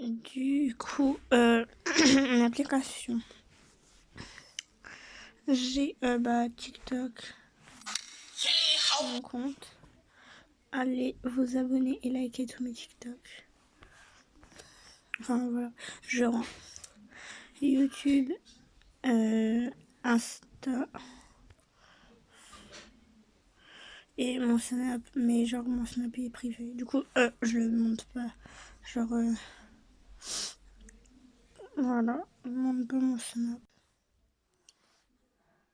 Du coup, une application. J'ai TikTok, mon compte. Allez vous abonner et liker tous mes TikTok. Enfin voilà, je rends. YouTube, Insta et mon Snap, mais genre mon Snap est privé. Du coup, je le monte pas. Genre, voilà, je monte pas mon Snap.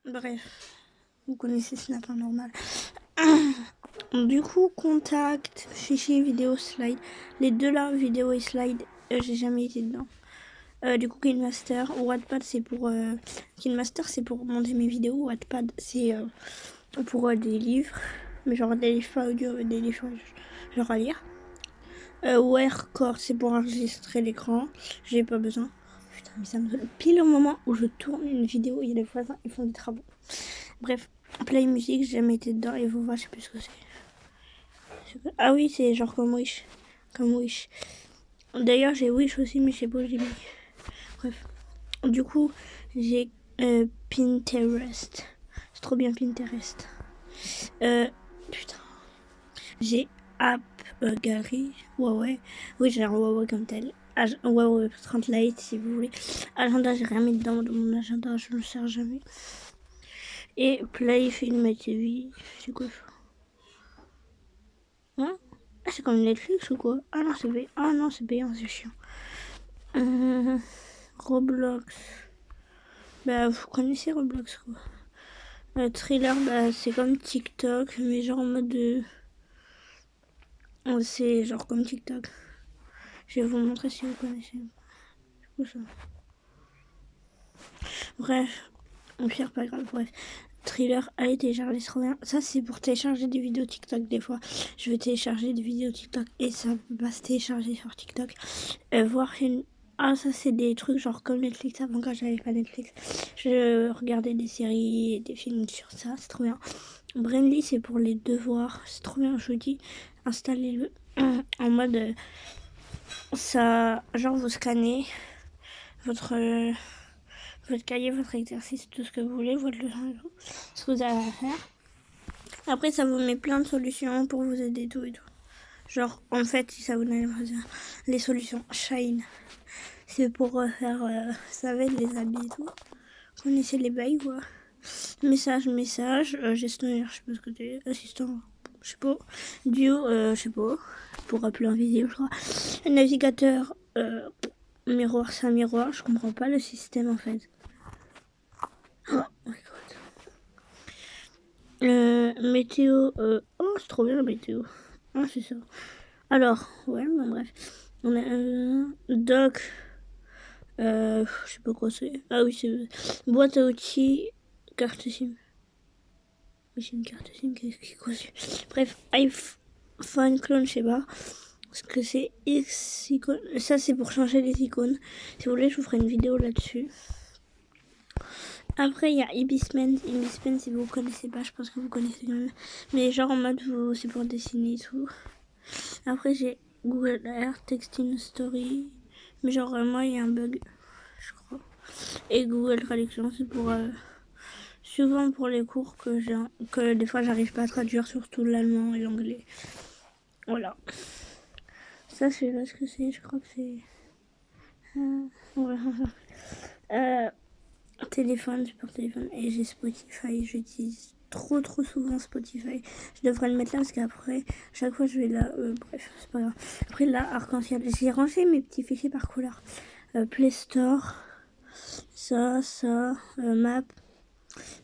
Bref, vous connaissez Snap normal. Du coup, contact, fichier, vidéo, slide. Les deux là, vidéo et slide, j'ai jamais été dedans. Du coup, KineMaster, Wattpad c'est pour KineMaster c'est pour monter mes vidéos, Wattpad c'est pour des livres, mais genre des livres pas audio, des livres genre à lire. Wirecord c'est pour enregistrer l'écran, j'ai pas besoin. Putain, mais ça me donne pile au moment où je tourne une vidéo, il y a des voisins, ils font des travaux. Bref, Play Music, j'ai jamais été dedans et vous voyez, je sais plus ce que c'est. Ah oui, c'est genre comme Wish. Comme Wish. D'ailleurs, j'ai Wish aussi, mais je sais pas où j'ai mis. Bref. Du coup, j'ai Pinterest. C'est trop bien Pinterest. Putain. J'ai App Gallery. Huawei. Oui, j'ai un Huawei comme tel. Huawei 30 Lite si vous voulez. Agenda, j'ai rien mis dedans dans mon agenda, je ne le sers jamais. Et Play, Film et TV. C'est quoi ça? Hein? Ah, c'est comme Netflix ou quoi? Ah non, c'est payant. Ah non, c'est payant, c'est chiant. Roblox. Bah, vous connaissez Roblox quoi. Thriller, bah, c'est comme TikTok, mais genre en mode de. C'est genre comme TikTok. Je vais vous montrer si vous connaissez. C'est quoi ça? Bref, au pire, pas grave, bref. Thriller, allez télécharger, c'est trop bien. Ça, c'est pour télécharger des vidéos TikTok. Des fois, je vais télécharger des vidéos TikTok et ça peut pas se télécharger sur TikTok. Voir une. Ah, ça, c'est des trucs genre comme Netflix. Avant, quand j'avais pas Netflix, je regardais des séries et des films sur ça. C'est trop bien. Brainly, c'est pour les devoirs. C'est trop bien, je vous dis. Installez-le en mode. Ça. Genre, vous scannez votre cahier, votre exercice, tout ce que vous voulez, votre leçon, ce que vous avez à faire. Après, ça vous met plein de solutions pour vous aider, tout et tout. Genre, en fait, si ça vous donne les solutions Shine, c'est pour faire, ça va être les habits et tout. Vous connaissez les bails, quoi. Message, gestionnaire, je sais pas ce que c'est, assistant, je sais pas. Duo, je sais pas, pour appeler en vidéo, je crois. Navigateur, miroir, c'est un miroir, je comprends pas le système en fait. Oh my god. Météo, oh c'est trop bien la météo. Ah c'est ça. Alors, ouais, bon, bref. On a doc, je sais pas quoi c'est. Ah oui, c'est boîte à outils, carte SIM. Oui, c'est une carte SIM qui est quoi c'est. Bref, iPhone clone, je sais pas. Parce que c'est X icône. Ça, c'est pour changer les icônes. Si vous voulez, je vous ferai une vidéo là-dessus. Après, il y a Ibismen. Ibismen, si vous connaissez pas, je pense que vous connaissez quand même. Mais genre en mode, c'est pour dessiner et tout. Après, j'ai Google Earth, Texting Story. Mais genre, moi, il y a un bug, je crois. Et Google Traduction, c'est pour. Souvent pour les cours que des fois, j'arrive pas à traduire, surtout l'allemand et l'anglais. Voilà. Ça, je sais pas ce que c'est, je crois que c'est. Téléphone, c'est pour téléphone. Et j'ai Spotify, j'utilise trop souvent Spotify. Je devrais le mettre là parce qu'après, chaque fois je vais là. Bref, c'est pas grave. Après là, arc-en-ciel. J'ai rangé mes petits fichiers par couleur. Play Store, ça, map,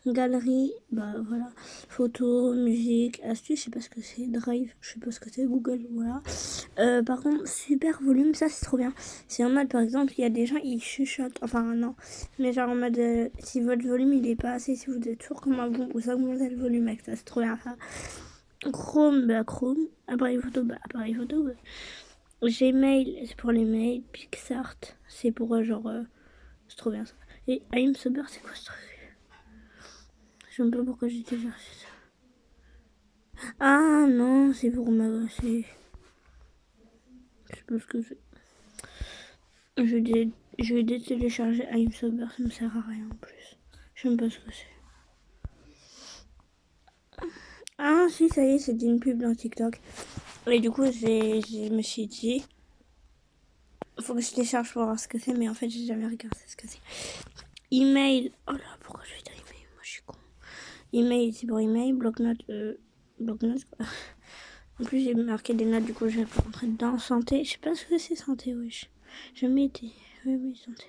galerie, bah voilà, photo, musique, astuce, je sais pas ce que c'est, drive, je sais pas ce que c'est, Google, voilà. Par contre, super volume, ça c'est trop bien. C'est en mode, par exemple, il y a des gens, ils chuchotent, enfin non, mais genre en mode, si votre volume il est pas assez, si vous êtes toujours comme un bon, vous augmentez le volume avec ça, c'est trop bien ça. Chrome, bah Chrome, appareil photo, bah appareil photo, bah. Gmail, c'est pour les mails, Pixart, c'est pour genre, c'est trop bien ça. Et IMSober, c'est quoi ce truc? Je sais pas pourquoi j'ai téléchargé ça. Ah non, c'est pour ma... Je sais pas ce que c'est. Je vais détélécharger IMSober, ça me sert à rien en plus. Je sais même pas ce que c'est. Ah si, ça y est, c'était une pub dans TikTok. Et du coup, je me suis dit, faut que je télécharge pour voir ce que c'est, mais en fait, j'ai jamais regardé ce que c'est. Email. Oh là, pourquoi je vais dire email? Moi, je suis con. Email, c'est pour email. Bloc-notes, quoi. En plus, j'ai marqué des notes, du coup, je vais pas rentrer dedans. Santé, je sais pas ce que c'est santé, wesh. Jamais été. Oui, santé.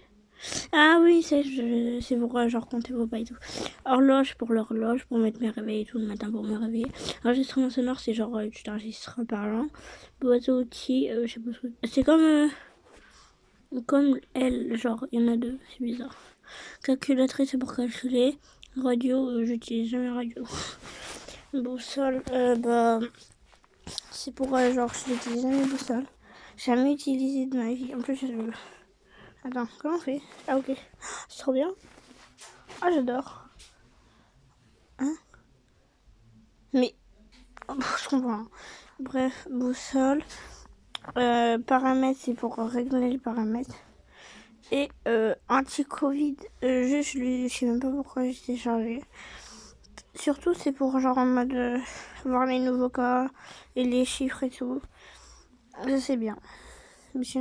Ah oui, c'est pour genre compter vos pas et tout. Horloge pour l'horloge, pour mettre mes réveils et tout le matin pour me réveiller. Enregistrement sonore, c'est genre tu t'enregistres en parlant. Boîte à outils, je sais pas ce que c'est. Comme elle, genre il y en a deux, c'est bizarre. Calculatrice, c'est pour calculer. Radio, j'utilise jamais radio. Boussole, c'est pour genre je n'utilise jamais boussole. Jamais utilisé de ma vie. En plus, attends, comment on fait? Ah ok, c'est trop bien. Ah j'adore. Hein? Mais je comprends. Bref, boussole. Paramètres, c'est pour régler les paramètres. Et anti-Covid, juste je sais même pas pourquoi j'ai téléchargé. Surtout c'est pour genre en mode voir les nouveaux cas et les chiffres et tout. C'est bien. Mais sinon